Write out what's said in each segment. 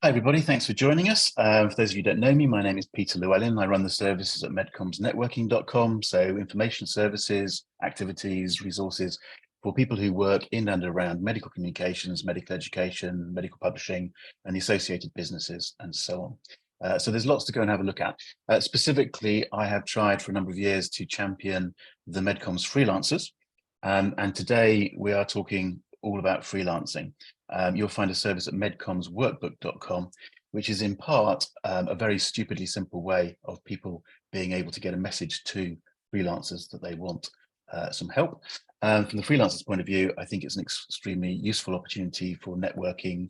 Hi, everybody. Thanks for joining us. For those of you who don't know me, my name is Peter Llewellyn. I run the services at MedComms so information services, activities, resources for people who work in and around medical communications, medical education, medical publishing, and the associated businesses, and so on. So there's lots to go and have a look at. Specifically, I have tried for a number of years to champion the MedComms freelancers. And today we are talking all about freelancing. You'll find a service at medcommsworkbook.com, which is in part a very stupidly simple way of people being able to get a message to freelancers that they want some help. From the freelancer's point of view, I think it's an extremely useful opportunity for networking,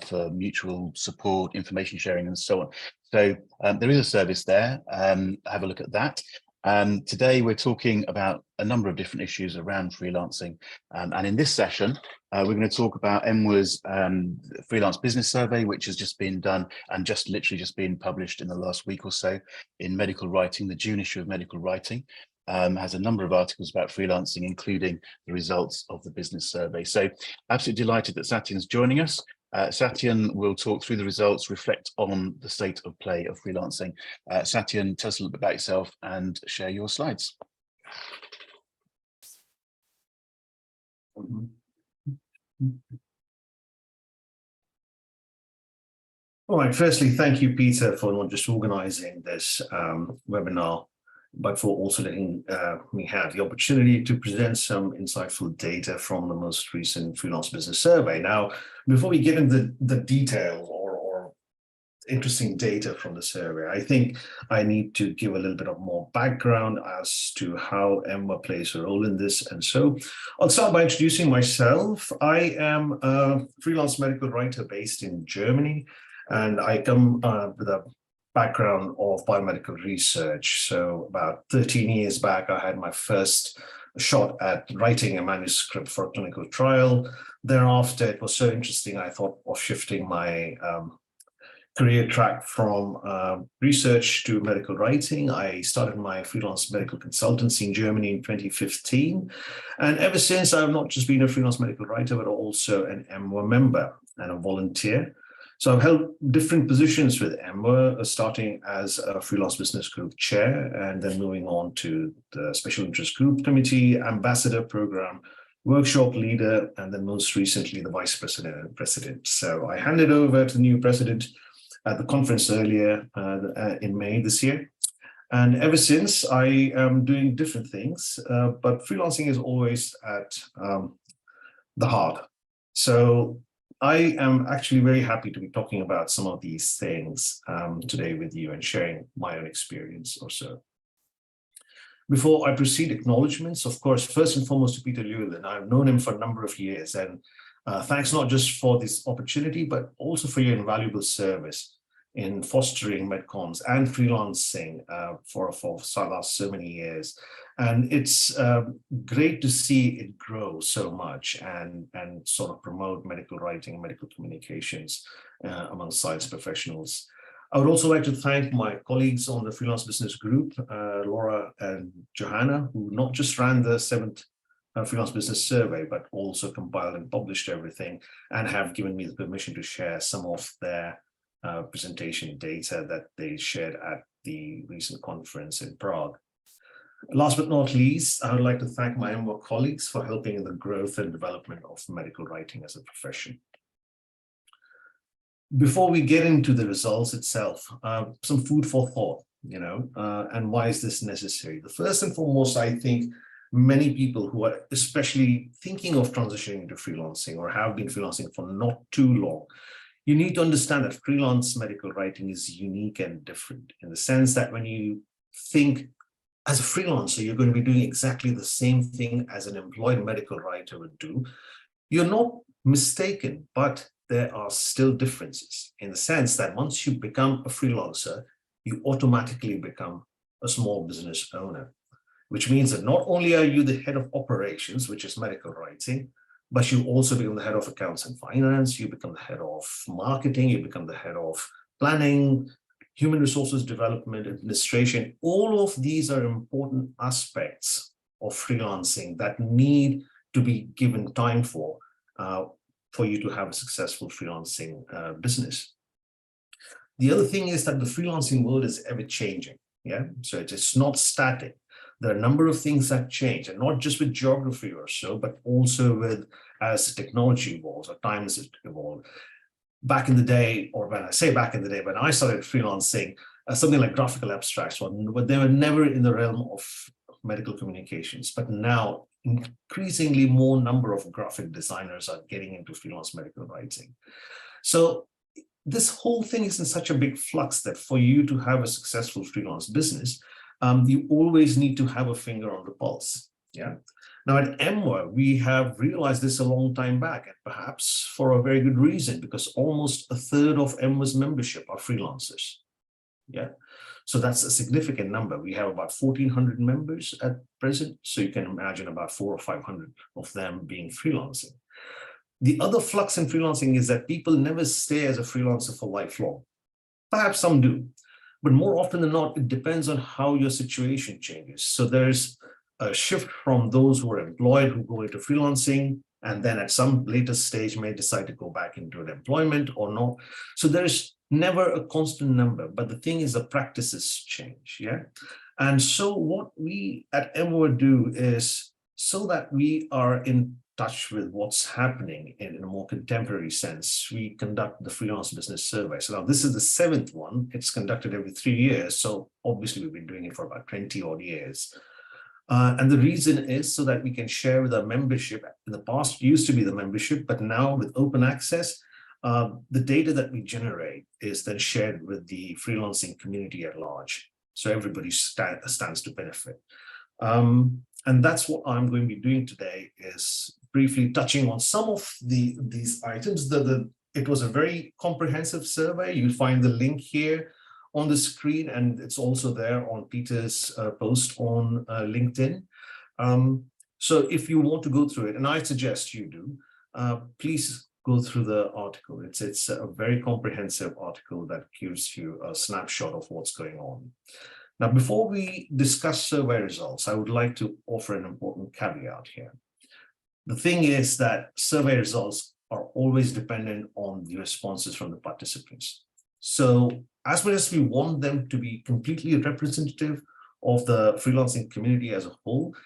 for mutual support, information sharing, and so on. So there is a service there. Have a look at that. Today we're talking about a number of different issues around freelancing. And in this session, we're going to talk about EMWA's Freelance Business Survey, which has just been done and literally just been published in the last week or so in Medical Writing. The June issue of Medical Writing has a number of articles about freelancing, including the results of the business survey. So absolutely delighted that Satyen's joining us. Satyen will talk through the results, reflect on the state of play of freelancing. Satyen, tell us a little bit about yourself and share your slides. All right, firstly, thank you, Peter, for not just organizing this webinar, but for also letting me have the opportunity to present some insightful data from the most recent Freelance Business Survey. Now, before we get into the detail or interesting data from the survey, I think I need to give a little bit of more background as to how EMWA plays a role in this. And so I'll start by introducing myself. I am a freelance medical writer based in Germany, and I come with a background of biomedical research. So about 13 years back, I had my first shot at writing a manuscript for a clinical trial. Thereafter, it was so interesting, I thought of shifting my career track from research to medical writing. I started my freelance medical consultancy in Germany in 2015. And ever since, I've not just been a freelance medical writer, but also an EMWA member and a volunteer. So I've held different positions with EMWA, starting as a Freelance Business Group chair, and then moving on to the Special Interest Group Committee, Ambassador Program, Workshop Leader, and then most recently the Vice President and President. So I handed over to the new President at the conference earlier in May this year. And ever since, I am doing different things, but freelancing is always at the heart. So I am actually very happy to be talking about some of these things today with you and sharing my own experience or so. Before I proceed, acknowledgements, of course, first and foremost to Peter Llewellyn. I've known him for a number of years, and thanks not just for this opportunity, but also for your invaluable service in fostering MedComms and freelancing for the last so many years. And it's great to see it grow so much and sort of promote medical writing and medical communications among science professionals. I would also like to thank my colleagues on the Freelance Business Group, Laura and Johanna, who not just ran the 7th Freelance Business Survey, but also compiled and published everything and have given me the permission to share some of their presentation data that they shared at the recent conference in Prague. Last but not least, I would like to thank my EMWA colleagues for helping in the growth and development of medical writing as a profession. Before we get into the results itself, some food for thought, and why is this necessary? The first and foremost, I think many people who are especially thinking of transitioning into freelancing or have been freelancing for not too long, you need to understand that freelance medical writing is unique and different in the sense that when you think as a freelancer, you're going to be doing exactly the same thing as an employed medical writer would do. You're not mistaken, but there are still differences in the sense that once you become a freelancer, you automatically become a small business owner, which means that not only are you the head of operations, which is medical writing, but you also become the head of accounts and finance, you become the head of marketing, you become the head of planning, human resources development, administration. All of these are important aspects of freelancing that need to be given time for you to have a successful freelancing business. The other thing is that the freelancing world is ever changing. Yeah, so it is not static. There are a number of things that change, and not just with geography or so, but also with as technology evolves or times evolve. Back in the day, or when I say back in the day, when I started freelancing, something like graphical abstracts, but they were never in the realm of medical communications. But now, increasingly more number of graphic designers are getting into freelance medical writing. So this whole thing is in such a big flux that for you to have a successful freelance business, you always need to have a finger on the pulse. Yeah. Now at EMWA, we have realized this a long time back, and perhaps for a very good reason, because almost a third of EMWA's membership are freelancers. Yeah. So that's a significant number. We have about 1,400 members at present. So you can imagine about 400 or 500 of them being freelancing. The other flux in freelancing is that people never stay as a freelancer for lifelong. Perhaps some do, but more often than not, it depends on how your situation changes. So there's a shift from those who are employed who go into freelancing, and then at some later stage may decide to go back into an employment or not. So there's never a constant number, but the thing is the practices change, yeah? And so what we at EMWA do is, so that we are in touch with what's happening in a more contemporary sense, we conduct the Freelance Business Survey. So now this is the 7th one. It's conducted every 3 years. So obviously we've been doing it for about 20 odd years. And the reason is so that we can share with our membership. In the past, it used to be the membership, but now with open access, the data that we generate is then shared with the freelancing community at large. So everybody stands to benefit. And that's what I'm going to be doing today, is briefly touching on some of these items. It was a very comprehensive survey. You'll find the link here on the screen, and it's also there on Peter's post on LinkedIn. So if you want to go through it, and I suggest you do, please go through the article. It's a very comprehensive article that gives you a snapshot of what's going on. Now, before we discuss survey results, I would like to offer an important caveat here. The thing is that survey results are always dependent on the responses from the participants. So as much as we want them to be completely representative of the freelancing community as a whole,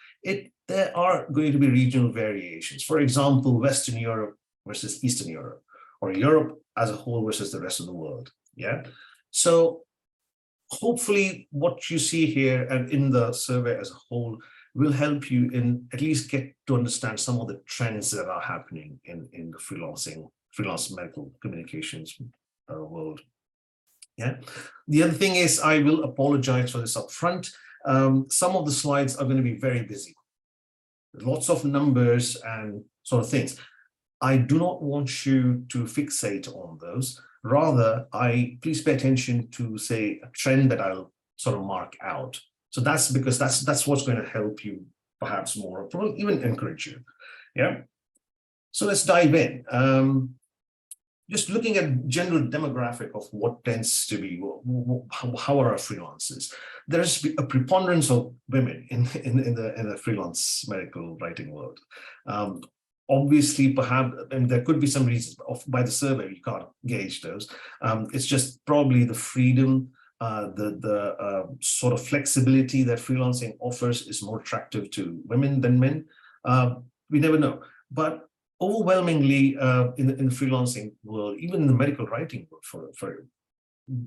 there are going to be regional variations. For example, Western Europe versus Eastern Europe, or Europe as a whole versus the rest of the world. Yeah. So hopefully what you see here and in the survey as a whole will help you in at least get to understand some of the trends that are happening in the freelance medical communications world. Yeah. The other thing is, I will apologize for this up front. Some of the slides are going to be very busy. Lots of numbers and sort of things. I do not want you to fixate on those. Rather, please pay attention to, say, a trend that I'll sort of mark out. So that's because that's what's going to help you perhaps more, or even encourage you. Yeah. So let's dive in. Just looking at general demographic of what tends to be, how are our freelancers? There's a preponderance of women in the freelance medical writing world. Obviously, perhaps, and there could be some reasons by the survey, you can't gauge those. It's just probably the freedom, the sort of flexibility that freelancing offers is more attractive to women than men. We never know. But overwhelmingly, in the freelancing world, even in the medical writing world,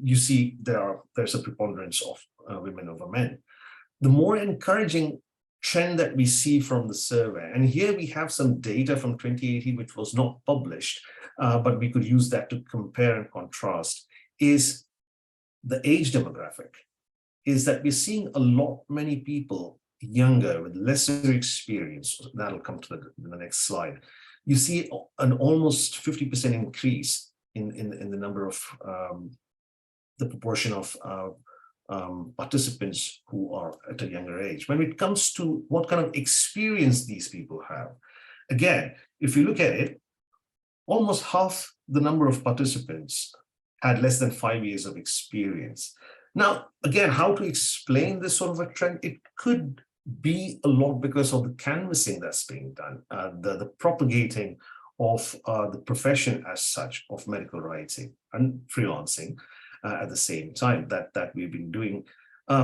you see there's a preponderance of women over men. The more encouraging trend that we see from the survey, and here we have some data from 2018 which was not published, but we could use that to compare and contrast, is the age demographic, is that we're seeing many people younger with lesser experience. That'll come to the next slide. You see an almost 50% increase in the number of the proportion of participants who are at a younger age. When it comes to what kind of experience these people have, again, if you look at it, almost half the number of participants had less than 5 years of experience. Now, again, how to explain this sort of a trend? It could be a lot because of the canvassing that's being done, the propagating of the profession as such of medical writing and freelancing. at the same time that we've been doing.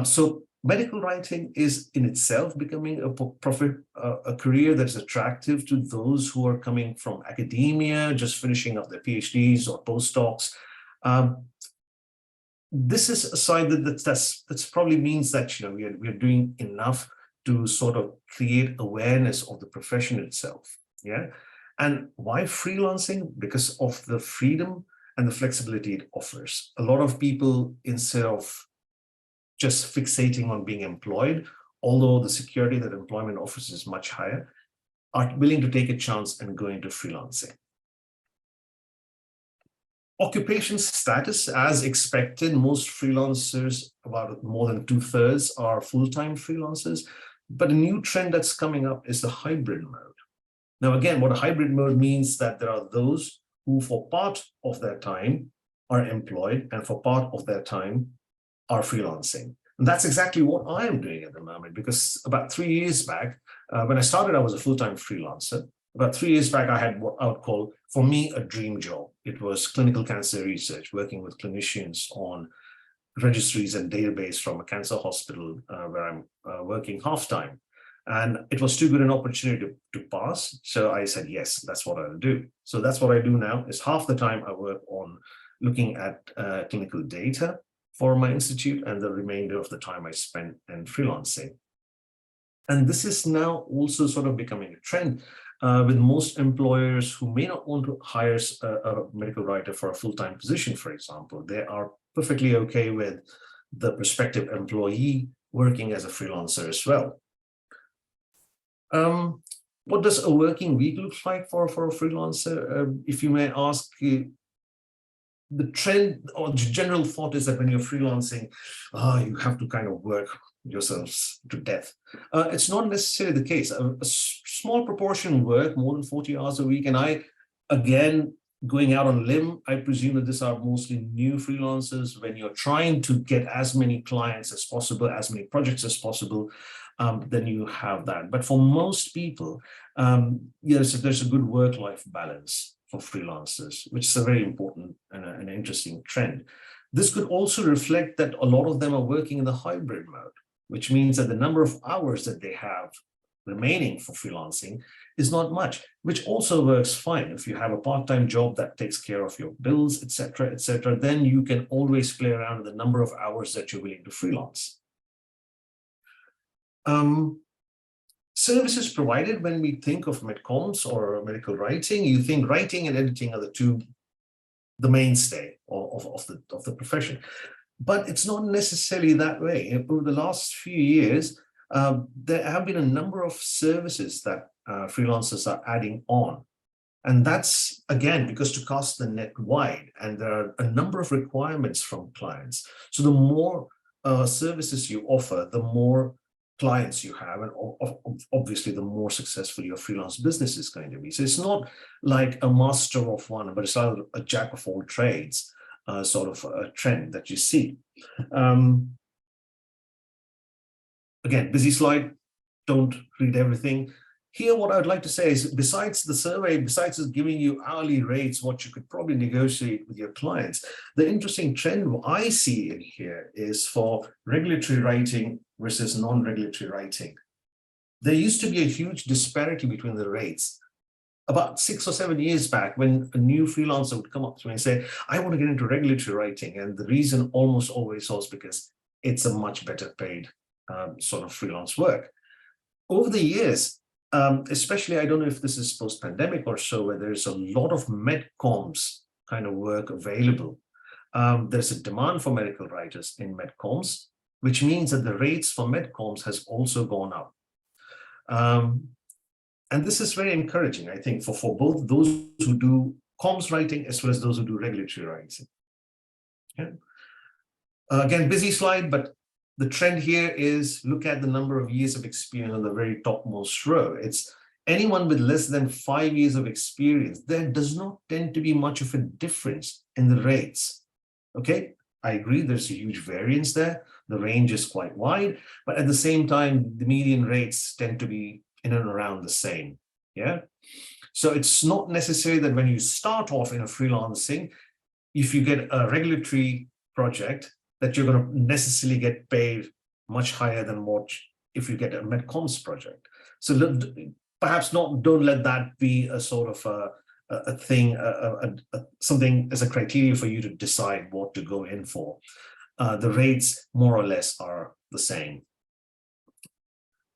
So medical writing is in itself becoming a career that is attractive to those who are coming from academia, just finishing up their PhDs or postdocs. This is a side that probably means that we are doing enough to sort of create awareness of the profession itself. Yeah. And why freelancing? Because of the freedom and the flexibility it offers. A lot of people, instead of just fixating on being employed, although the security that employment offers is much higher, are willing to take a chance and go into freelancing. Occupation status, as expected, most freelancers, about more than 2/3, are full-time freelancers. But a new trend that's coming up is the hybrid mode. Now, again, what a hybrid mode means that there are those who, for part of their time, are employed, and for part of their time are freelancing. And that's exactly what I am doing at the moment, because about 3 years back, when I started, I was a full-time freelancer. About 3 years back, I had what I would call, for me, a dream job. It was clinical cancer research, working with clinicians on registries and database from a cancer hospital where I'm working half-time. And it was too good an opportunity to pass. So I said, yes, that's what I'll do. So that's what I do now, is half the time I work on looking at clinical data for my institute, and the remainder of the time I spend in freelancing. And this is now also sort of becoming a trend with most employers who may not want to hire a medical writer for a full-time position, for example. They are perfectly okay with the prospective employee working as a freelancer as well. What does a working week look like for a freelancer? If you may ask, the trend or general thought is that when you're freelancing, you have to kind of work yourselves to death. It's not necessarily the case. A small proportion work more than 40 hours a week. And I, again, going out on a limb, I presume that these are mostly new freelancers. When you're trying to get as many clients as possible, as many projects as possible, then you have that. But for most people, there's a good work-life balance for freelancers, which is a very important and an interesting trend. This could also reflect that a lot of them are working in the hybrid mode, which means that the number of hours that they have remaining for freelancing is not much, which also works fine. If you have a part-time job that takes care of your bills, etc., then you can always play around with the number of hours that you're willing to freelance. Services provided, when we think of MedComms or medical writing, you think writing and editing are the mainstay of the profession. But it's not necessarily that way. Over the last few years, there have been a number of services that freelancers are adding on. And that's, again, because to cast the net wide, and there are a number of requirements from clients. So the more services you offer, the more clients you have, and obviously the more successful your freelance business is going to be. So it's not like a master of one, but it's a jack of all trades sort of a trend that you see. Again, busy slide, don't read everything. Here, what I would like to say is, besides the survey, besides giving you hourly rates, what you could probably negotiate with your clients, the interesting trend I see in here is for regulatory writing versus non-regulatory writing. There used to be a huge disparity between the rates. About 6 or 7 years back, when a new freelancer would come up to me and say, I want to get into regulatory writing. And the reason almost always was because it's a much better paid sort of freelance work. Over the years, especially, I don't know if this is post-pandemic or so, where there's a lot of MedComms kind of work available. There's a demand for medical writers in MedComms, which means that the rates for MedComms has also gone up. And this is very encouraging, I think, for both those who do comms writing as well as those who do regulatory writing. Yeah. Again, busy slide, but the trend here is, look at the number of years of experience on the very topmost row. It's anyone with less than 5 years of experience. There does not tend to be much of a difference in the rates. Okay, I agree, there's a huge variance there. The range is quite wide, but at the same time, the median rates tend to be in and around the same. Yeah. So it's not necessary that when you start off in a freelancing, if you get a regulatory project that you're going to necessarily get paid much higher than what if you get a MedComms project. So perhaps don't let that be a sort of a thing, something as a criteria for you to decide what to go in for. The rates more or less are the same.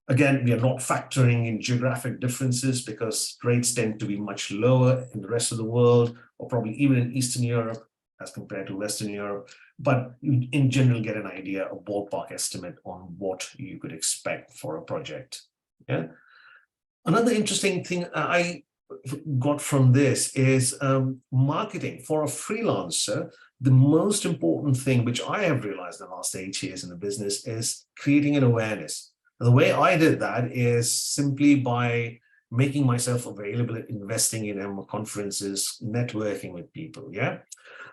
Again, we are not factoring in geographic differences because rates tend to be much lower in the rest of the world, or probably even in Eastern Europe as compared to Western Europe. But you, in general, get an idea, a ballpark estimate on what you could expect for a project. Yeah. Another interesting thing I got from this is marketing. For a freelancer, the most important thing, which I have realized in the last 8 years in the business, is creating an awareness. The way I did that is simply by making myself available, investing in EMWA conferences, networking with people. Yeah,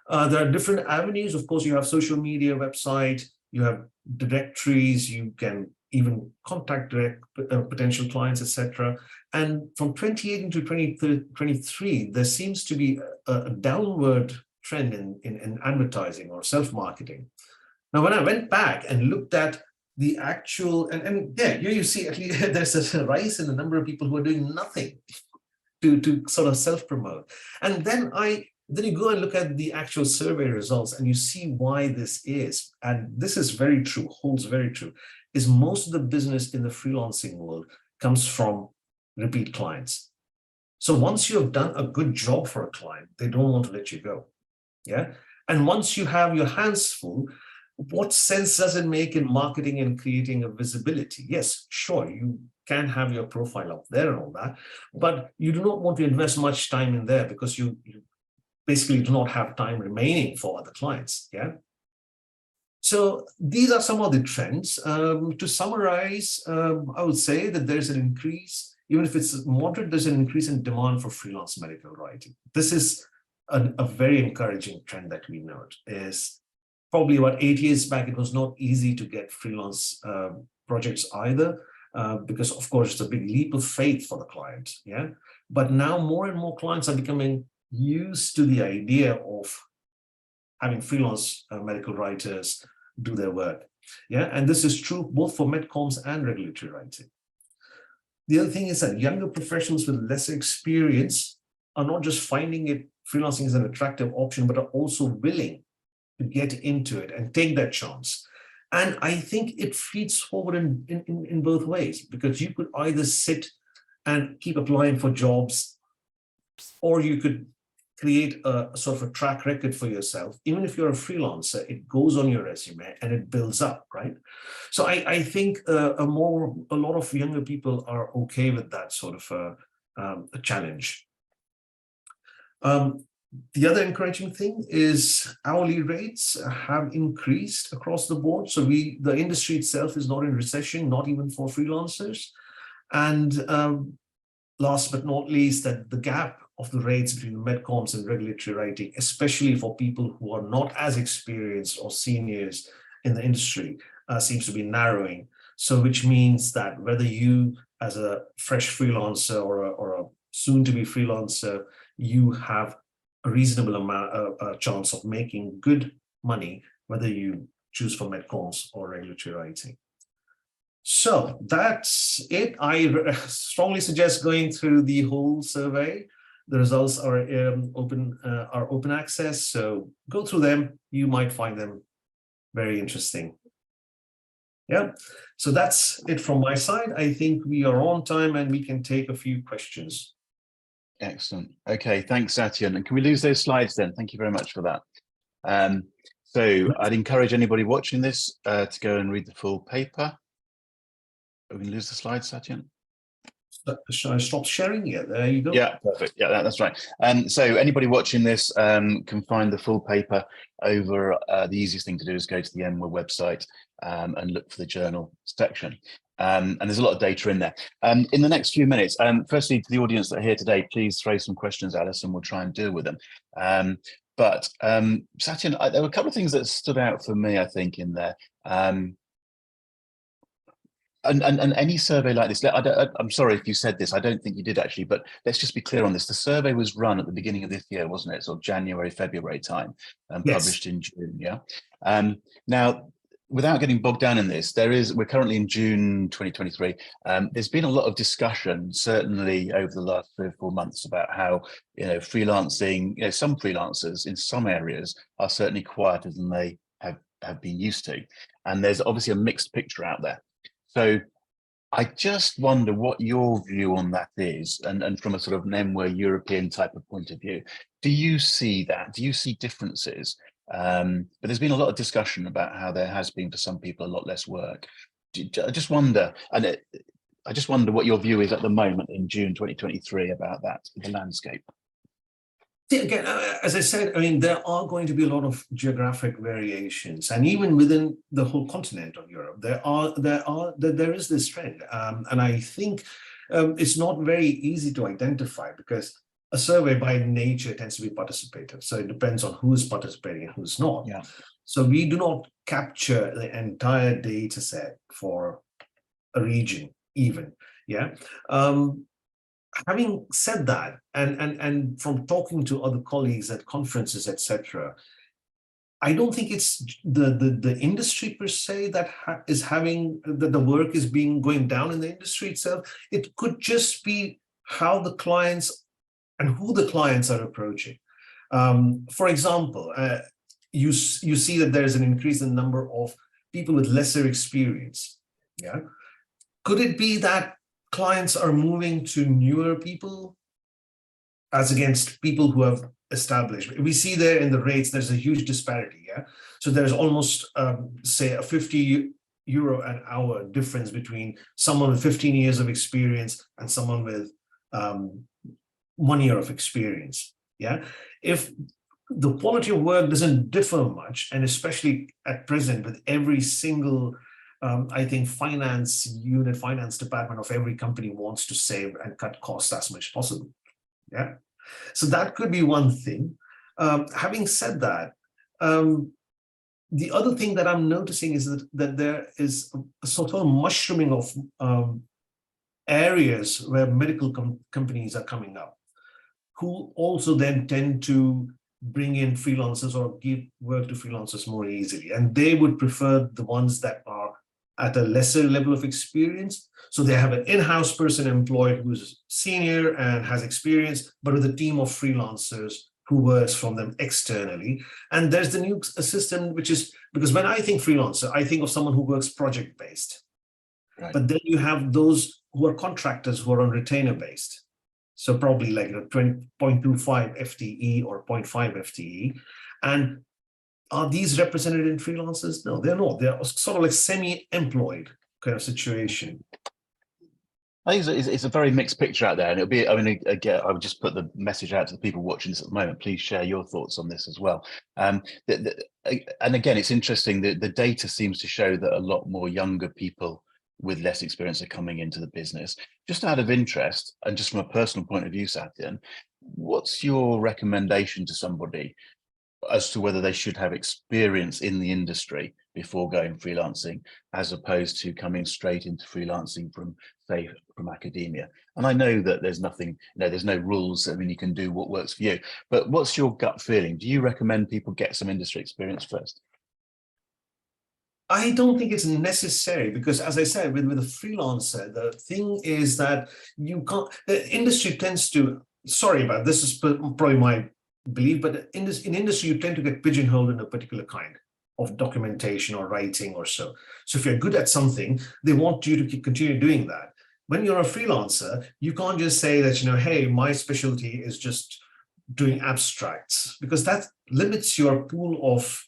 there are different avenues. Of course, you have social media, website, you have directories, you can even contact direct potential clients, etc. And from 2018 to 2023, there seems to be a downward trend in advertising or self-marketing. Now, when I went back and looked at the actual, and yeah, here you see at least there's a rise in the number of people who are doing nothing to sort of self-promote. And then you go and look at the actual survey results and you see why this is. And this is very true, holds very true, is most of the business in the freelancing world comes from repeat clients. So once you have done a good job for a client, they don't want to let you go. Yeah. And once you have your hands full, what sense does it make in marketing and creating a visibility? Yes, sure, you can have your profile up there and all that, but you do not want to invest much time in there because you basically do not have time remaining for other clients. Yeah. So these are some of the trends. To summarize, I would say that there's an increase, even if it's moderate, there's an increase in demand for freelance medical writing. This is a very encouraging trend that we note. Is probably about 8 years back, it was not easy to get freelance projects either, because of course it's a big leap of faith for the client. Yeah, but now more and more clients are becoming used to the idea of having freelance medical writers do their work. Yeah, and this is true both for MedComms and regulatory writing. The other thing is that younger professionals with lesser experience are not just finding it freelancing is an attractive option, but are also willing to get into it and take that chance. And I think it feeds forward in both ways, because you could either sit and keep applying for jobs, or you could create a sort of a track record for yourself. Even if you're a freelancer, it goes on your resume and it builds up, right? So I think a lot of younger people are okay with that sort of a challenge. The other encouraging thing is hourly rates have increased across the board. So the industry itself is not in recession, not even for freelancers. And last but not least, that the gap of the rates between MedComms and regulatory writing, especially for people who are not as experienced or seniors in the industry, seems to be narrowing. So which means that whether you as a fresh freelancer or a soon-to-be freelancer, you have a reasonable amount chance of making good money, whether you choose for MedComms or regulatory writing. So that's it. I strongly suggest going through the whole survey. The results are open access, so go through them. You might find them very interesting. Yeah, so that's it from my side. I think we are on time and we can take a few questions. Excellent. Okay, thanks, Satyen. And can we lose those slides then? Thank you very much for that. So I'd encourage anybody watching this to go and read the full paper. Are we going to lose the slides, Satyen? Shall I stop sharing? Yeah, there you go. Yeah, perfect. Yeah, that's right. So anybody watching this can find the full paper over. The easiest thing to do is go to the EMWA website and look for the journal section. And there's a lot of data in there. In the next few minutes, firstly, to the audience that are here today, please throw some questions at us and we'll try and deal with them. But Satyen, there were a couple of things that stood out for me, I think, in there. And any survey like this, I'm sorry if you said this, I don't think you did actually, but let's just be clear on this. The survey was run at the beginning of this year, wasn't it? Sort of January, February time, and Yes. published in June, yeah? Now, without getting bogged down in this, we're currently in June 2023. There's been a lot of discussion, certainly over the last 3 or 4 months, about how, freelancing, some freelancers in some areas are certainly quieter than they have been used to. And there's obviously a mixed picture out there. So I just wonder what your view on that is, and from a sort of an EMWA European type of point of view. Do you see that? Do you see differences? But there's been a lot of discussion about how there has been for some people a lot less work. I just wonder, I just wonder what your view is at the moment in June 2023 about that, the landscape. Again, as I said, I mean, there are going to be a lot of geographic variations, and even within the whole continent of Europe, there is this trend, and I think it's not very easy to identify because a survey by nature tends to be participative, so it depends on who's participating and who's not. Yeah. So we do not capture the entire data set for a region, even. Yeah. Having said that, and from talking to other colleagues at conferences, etc., I don't think it's the industry per se that is having the work is going down in the industry itself. It could just be how the clients and who the clients are approaching. For example, you see that there's an increase in the number of people with lesser experience. Yeah, could it be that clients are moving to newer people as against people who have established? We see there in the rates, there's a huge disparity. Yeah. So there's almost, say, a €50 an hour difference between someone with 15 years of experience and someone with 1 year of experience. Yeah. If the quality of work doesn't differ much, and especially at present with every single I think finance department of every company wants to save and cut costs as much as possible. Yeah, so that could be one thing. Having said that, the other thing that I'm noticing is that there is a sort of mushrooming of areas where medical companies are coming up, who also then tend to bring in freelancers or give work to freelancers more easily, and they would prefer the ones that are at a lesser level of experience. So they have an in-house person employed who's senior and has experience, but with a team of freelancers who works from them externally. And there's the new system, which is, because when I think freelancer, I think of someone who works project-based. Right. But then you have those who are contractors who are on retainer-based. So probably like 20.25 FTE or 0.5 FTE. And are these represented in freelancers? No, they're not. They're sort of like semi-employed kind of situation. I think it's a very mixed picture out there, and it'll be, I mean, again, I would just put the message out to the people watching this at the moment. Please share your thoughts on this as well. And again, it's interesting that the data seems to show that a lot more younger people with less experience are coming into the business. Just out of interest, and just from a personal point of view, Satyen, what's your recommendation to somebody as to whether they should have experience in the industry before going freelancing, as opposed to coming straight into freelancing from, say, from academia? And I know that there's nothing, there's no rules. I mean, you can do what works for you, but what's your gut feeling? Do you recommend people get some industry experience first? I don't think it's necessary, because as I said, with a freelancer, the thing is that you can't, the industry tends to, sorry about this, is probably my belief, but in industry, you tend to get pigeonholed in a particular kind of documentation or writing or so. So if you're good at something, they want you to continue doing that. When you're a freelancer, you can't just say that, hey, my specialty is just doing abstracts, because that limits your pool of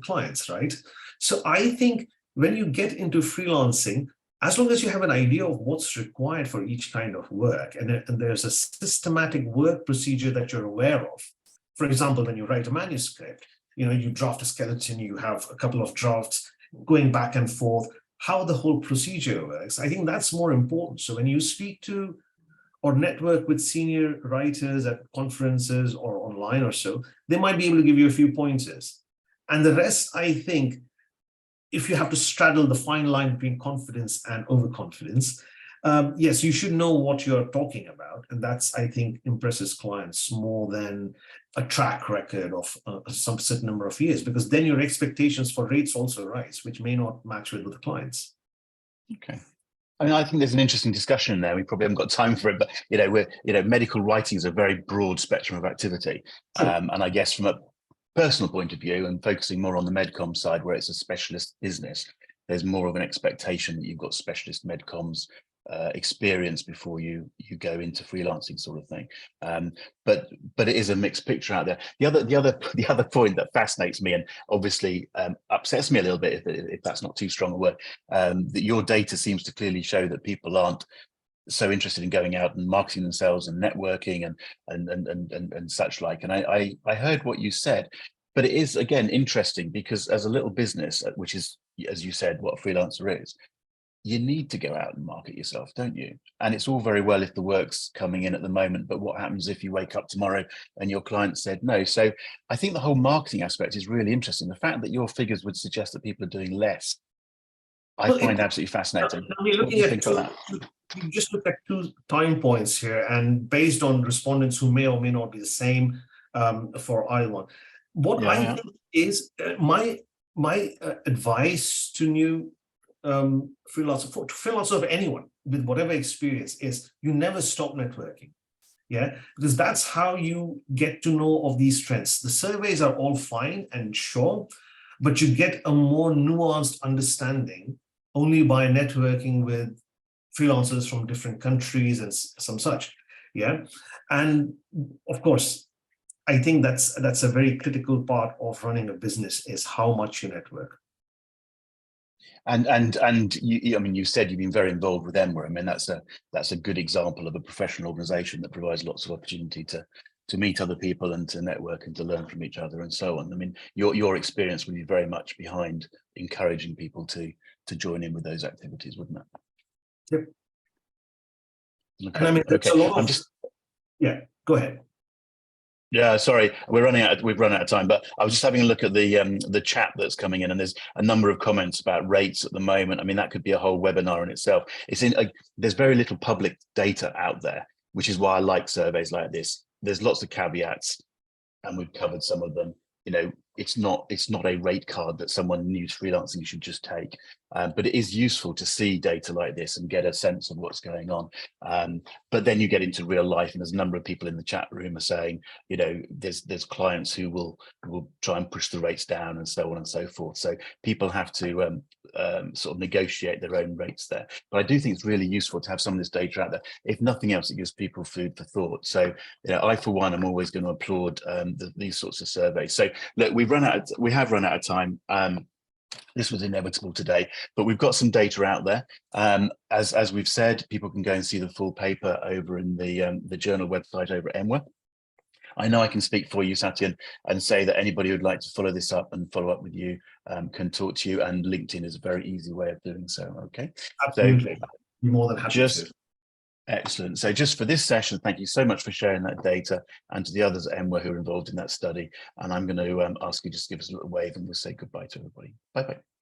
clients, right? So I think when you get into freelancing, as long as you have an idea of what's required for each kind of work, and there's a systematic work procedure that you're aware of. For example, when you write a manuscript, you draft a skeleton, you have a couple of drafts going back and forth, how the whole procedure works. I think that's more important. So when you speak to or network with senior writers at conferences or online or so, they might be able to give you a few pointers. And the rest, I think, if you have to straddle the fine line between confidence and overconfidence, yes, you should know what you're talking about. And that's, I think, impresses clients more than a track record of some certain number of years, because then your expectations for rates also rise, which may not match with the clients. Okay. I mean, I think there's an interesting discussion there. We probably haven't got time for it, but medical writing is a very broad spectrum of activity, and I guess from a personal point of view, and focusing more on the MedCom side, where it's a specialist business, there's more of an expectation that you've got specialist MedComs experience before you go into freelancing, sort of thing. But it is a mixed picture out there. The other point that fascinates me and obviously upsets me a little bit, if that's not too strong a word, that your data seems to clearly show that people aren't so interested in going out and marketing themselves and networking and such like. And I heard what you said, but it is, again, interesting, because as a little business, which is, as you said, what a freelancer is, you need to go out and market yourself, don't you? And it's all very well if the work's coming in at the moment, but what happens if you wake up tomorrow and your client said no? So I think the whole marketing aspect is really interesting. The fact that your figures would suggest that people are doing less, I find absolutely fascinating. What do you think of that? You just look at 2 time points here, and based on respondents who may or may not be the same for either one. What I think is my advice to new freelancer of anyone with whatever experience is, you never stop networking. Yeah, because that's how you get to know of these trends. The surveys are all fine and sure, but you get a more nuanced understanding only by networking with freelancers from different countries and some such. Yeah, and of course, I think that's a very critical part of running a business, is how much you network. And you, I mean, you said you've been very involved with EMWA. I mean, that's a good example of a professional organisation that provides lots of opportunity to meet other people and to network and to learn from each other and so on. I mean, your experience would be very much behind encouraging people to join in with those activities, wouldn't it? Yep. Okay. And I mean, okay. A lot of, yeah, go ahead. Yeah, sorry, we've run out of time, but I was just having a look at the chat that's coming in, and there's a number of comments about rates at the moment. I mean, that could be a whole webinar in itself. There's very little public data out there, which is why I like surveys like this. There's lots of caveats, and we've covered some of them. It's not a rate card that someone new to freelancing should just take, but it is useful to see data like this and get a sense of what's going on. But then you get into real life, and there's a number of people in the chat room are saying, there's clients who will try and push the rates down and so on and so forth. So people have to sort of negotiate their own rates there. But I do think it's really useful to have some of this data out there. If nothing else, it gives people food for thought. So I, for one, am always going to applaud these sorts of surveys. So look, we have run out of time. This was inevitable today, but we've got some data out there. As we've said, people can go and see the full paper over in the journal website over at EMWA. I know I can speak for you, Satyen, and say that anybody who'd like to follow this up and follow up with you can talk to you, and LinkedIn is a very easy way of doing so. Okay, absolutely. So, be more than happy to. Excellent. So just for this session, thank you so much for sharing that data, and to the others at EMWA who are involved in that study. And I'm going to ask you just to give us a little wave and we'll say goodbye to everybody. Bye-bye.